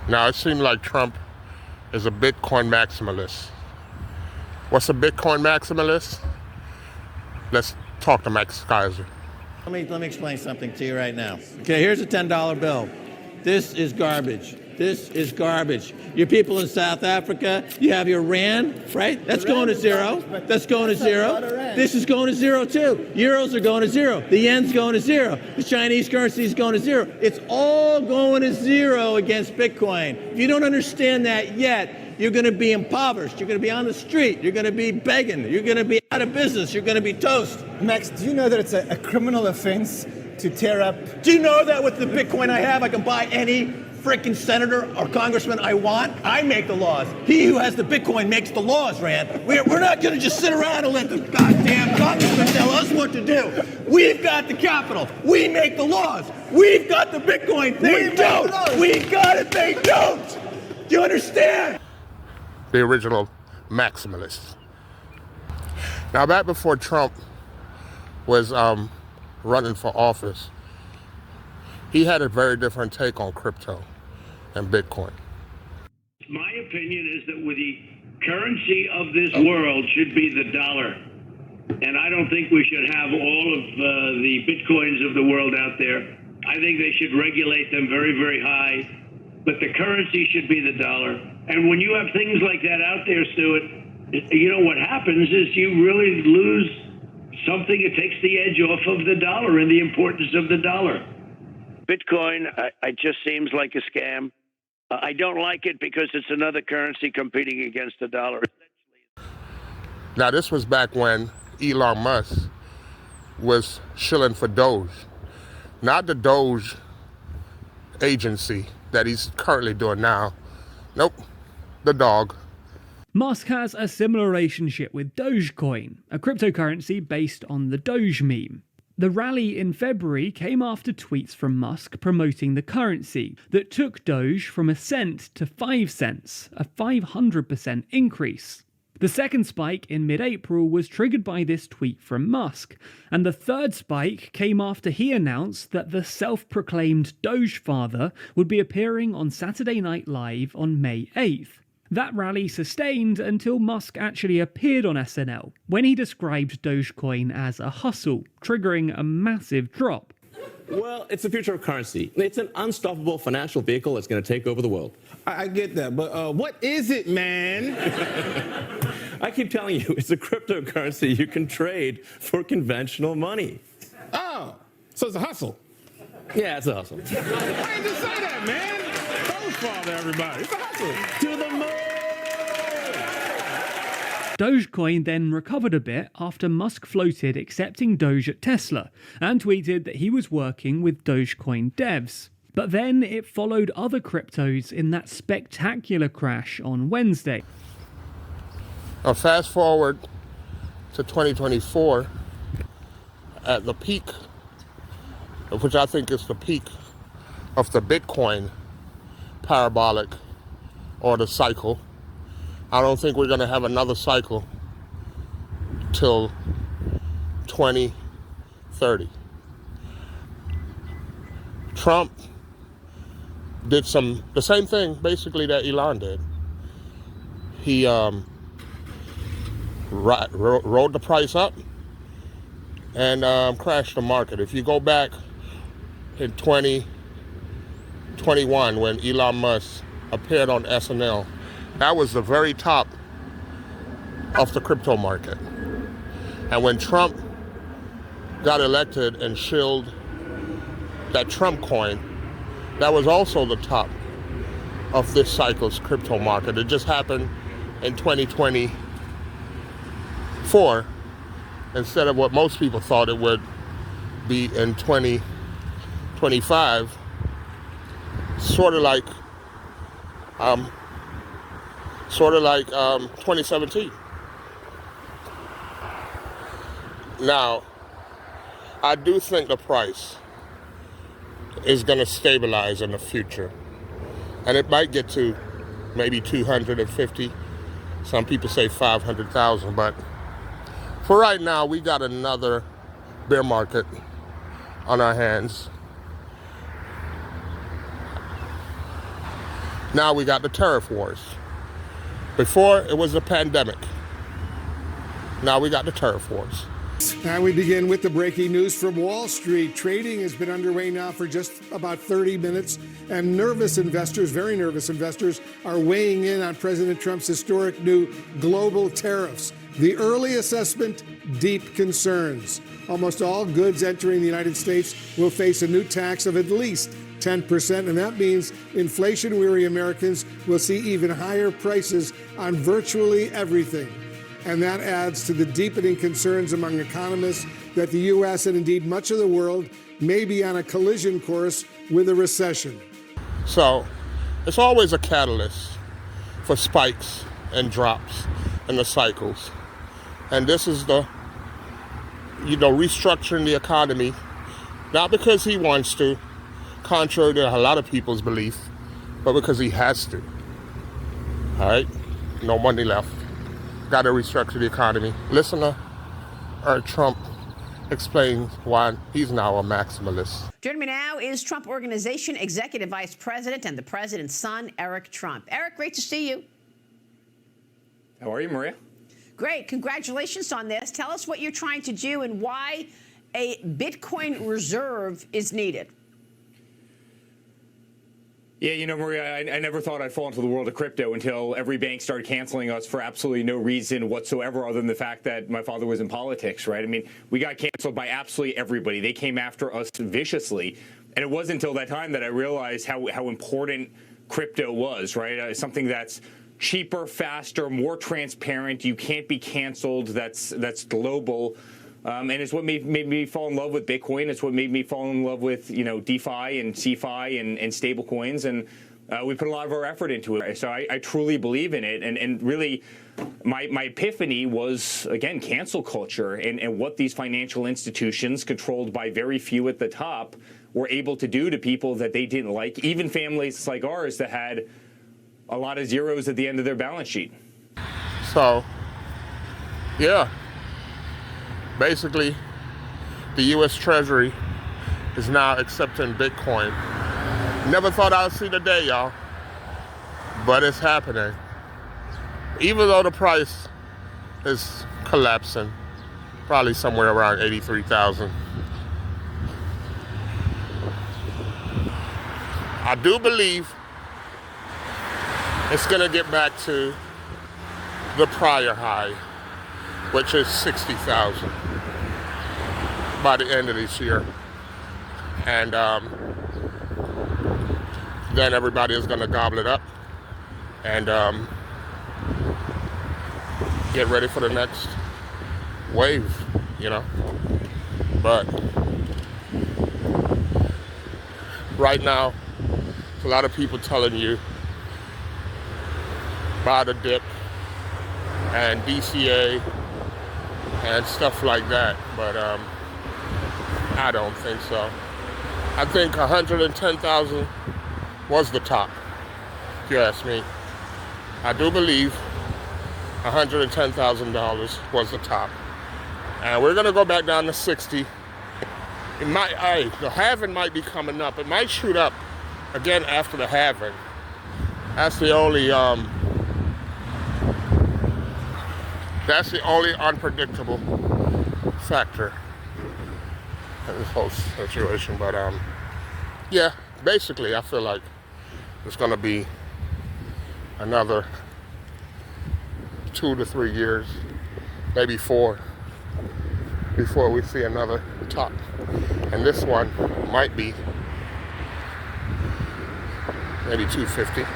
Now, it seems like Trump is a Bitcoin maximalist. What's a Bitcoin maximalist? Let's talk to Max Kaiser. Let me explain something to you right now. Okay, here's a $10 bill. This is garbage. This is garbage. Your people in South Africa, you have your rand, right? That's going to zero. That's going to zero. This is going to zero too. Euros are going to zero. The yen's going to zero. The Chinese currency is going to zero. It's all going to zero against Bitcoin. If you don't understand that yet, you're going to be impoverished. You're going to be on the street. You're going to be begging. You're going to be out of business. You're going to be toast. Max, do you know that it's a criminal offense to tear up? Do you know that with the Bitcoin I have, I can buy any freaking senator or congressman I want? I make the laws. He who has the Bitcoin makes the laws, Rand. We're not going to just sit around and let the goddamn congressman tell us what to do. We've got the capital. We make the laws. We've got the Bitcoin. They don't. We got it. They don't. Do you understand? The original maximalists. Now, back before Trump was running for office, he had a very different take on crypto and Bitcoin. My opinion is that with the currency of this world should be the dollar. And I don't think we should have all of the Bitcoins of the world out there. I think they should regulate them very, very high. But the currency should be the dollar. And when you have things like that out there, Stuart, you know what happens is you really lose something. It takes the edge off of the dollar and the importance of the dollar. Bitcoin, it just seems like a scam. I don't like it because it's another currency competing against the dollar. Now, this was back when Elon Musk was shilling for Doge. Not the Doge agency that he's currently doing now. Nope, the dog. Musk has a similar relationship with Dogecoin, a cryptocurrency based on the Doge meme. The rally in February came after tweets from Musk promoting the currency that took Doge from a cent to 5 cents, a 500% increase. The second spike in mid-April was triggered by this tweet from Musk, and the third spike came after he announced that the self-proclaimed Doge father would be appearing on Saturday Night Live on May 8th. That rally sustained until Musk actually appeared on SNL, when he described Dogecoin as a hustle, triggering a massive drop. Well, it's the future of currency. It's an unstoppable financial vehicle that's going to take over the world. I get that, but what is it, man? I keep telling you, it's a cryptocurrency you can trade for conventional money. Oh, so it's a hustle. Yeah, it's a hustle. Why didn't you say that, man? Don't father everybody. It's a hustle. To the moon! Dogecoin then recovered a bit after Musk floated accepting Doge at Tesla and tweeted that he was working with Dogecoin devs. But then it followed other cryptos in that spectacular crash on Wednesday. Now, fast forward to 2024, at the peak, which I think is the peak of the Bitcoin parabolic or the cycle. I don't think we're going to have another cycle till 2030. Trump did the same thing basically that Elon did. He rode the price up and crashed the market. If you go back in 2021 when Elon Musk appeared on SNL, that was the very top of the crypto market. And when Trump got elected and shilled that Trump coin, that was also the top of this cycle's crypto market. It just happened in 2024 instead of what most people thought it would be in 2025. Sort of like 2017. Now, I do think the price is going to stabilize in the future. And it might get to maybe 250. Some people say 500,000. But for right now, we got another bear market on our hands. Now we got the tariff wars. Before, it was a pandemic. Now we got the tariff wars. And we begin with the breaking news from Wall Street. Trading has been underway now for just about 30 minutes, and nervous investors, very nervous investors, are weighing in on President Trump's historic new global tariffs. The early assessment, deep concerns. Almost all goods entering the United States will face a new tax of at least 10%, and that means inflation-weary Americans will see even higher prices on virtually everything. And that adds to the deepening concerns among economists that the U.S. and indeed much of the world may be on a collision course with a recession. So it's always a catalyst for spikes and drops in the cycles. And this is the, restructuring the economy, not because he wants to, contrary to a lot of people's belief, but because he has to. All right? No money left. Got to restructure the economy. Listen to Trump explain why he's now a maximalist. Joining me now is Trump Organization Executive Vice President and the President's son, Eric Trump. Eric, great to see you. How are you, Maria? Great. Congratulations on this. Tell us what you're trying to do and why a Bitcoin reserve is needed. Yeah, Maria, I never thought I'd fall into the world of crypto until every bank started canceling us for absolutely no reason whatsoever other than the fact that my father was in politics, right? I mean, we got canceled by absolutely everybody. They came after us viciously. And it wasn't until that time that I realized how important crypto was, right? Something that's cheaper, faster, more transparent. You can't be canceled. That's global. And it's what made me fall in love with Bitcoin. It's what made me fall in love with, DeFi and CeFi and stable coins. And we put a lot of our effort into it. So I truly believe in it. And really, my epiphany was, again, cancel culture and what these financial institutions controlled by very few at the top were able to do to people that they didn't like, even families like ours that had a lot of zeros at the end of their balance sheet. So, yeah. Basically, the U.S. Treasury is now accepting Bitcoin. Never thought I'd see the day, y'all, but it's happening. Even though the price is collapsing, probably somewhere around 83,000. I do believe it's going to get back to the prior high, which is 60,000 by the end of this year. And then everybody is going to gobble it up and get ready for the next wave, But right now, a lot of people telling you buy the dip and DCA and stuff like that, but I don't think so. I think 110,000 was the top, if you ask me. I do believe $110,000 was the top, and we're gonna go back down to 60. It might, the halving might be coming up. It might shoot up again after the halving. That's the only unpredictable factor in this whole situation. But yeah, basically I feel like it's gonna be another 2 to 3 years, maybe 4, before we see another top. And this one might be maybe 250.